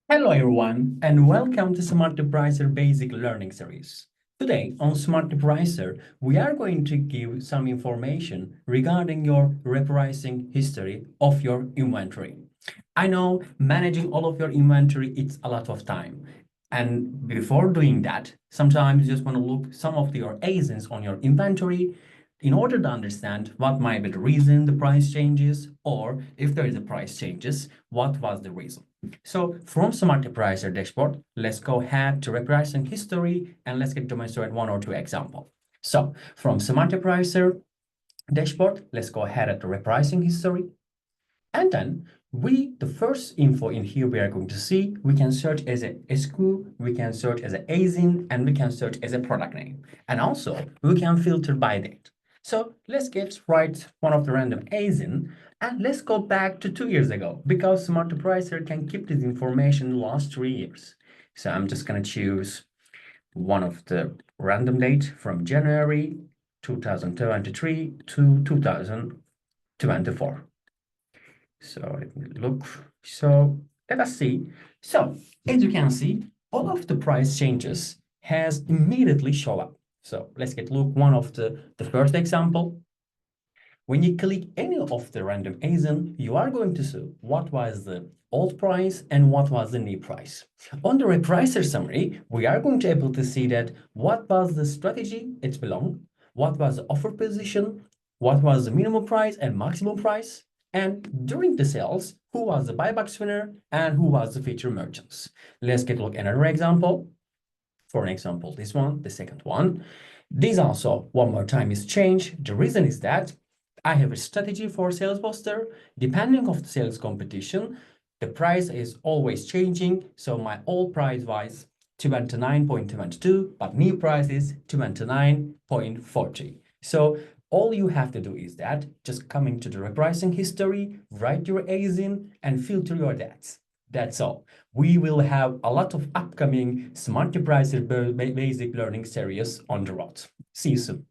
Hello everyone and welcome to SmartRepricer Basic Learning Series. Today on SmartRepricer, we are going to give some information regarding your repricing history of your inventory. I know managing all of your inventory, it's a lot of time. And before doing that, sometimes you just want to look some of your ASINs on your inventory in order to understand what might be the reason the price changes, or if there is a price changes, what was the reason. So from SmartRepricer dashboard, let's go ahead to repricing history and let's get demonstrate one or two examples. So from SmartRepricer dashboard, let's go ahead at the repricing history. And then the first info in here we are going to see, we can search as a SKU, we can search as an ASIN, and we can search as a product name. And also we can filter by date. So let's get right one of the random ASIN and let's go back to 2 years ago because SmartRepricer can keep this information the last 3 years. So I'm just going to choose one of the random date from January 2023 to 2024. So let me look. So let us see. So as you can see, all of the price changes has immediately show up. So let's get look one of the first example. When you click any of the random ASIN, you are going to see what was the old price and what was the new price. On the repricer summary, we are going to be able to see that what was the strategy it belonged, what was the offer position, what was the minimum price and maximum price, and during the sales, who was the buybox winner and who was the feature merchants. Let's get a look at another example. For an example, this one, the second one. This also, one more time, is changed. The reason is that I have a strategy for sales poster. Depending of the sales competition, the price is always changing. So my old price was 29.22, but new price is 29.40. So all you have to do is that just coming to the repricing history, write your ASIN and filter your dates. That's all. We will have a lot of upcoming SmartRepricer basic learning series on the road. See you soon.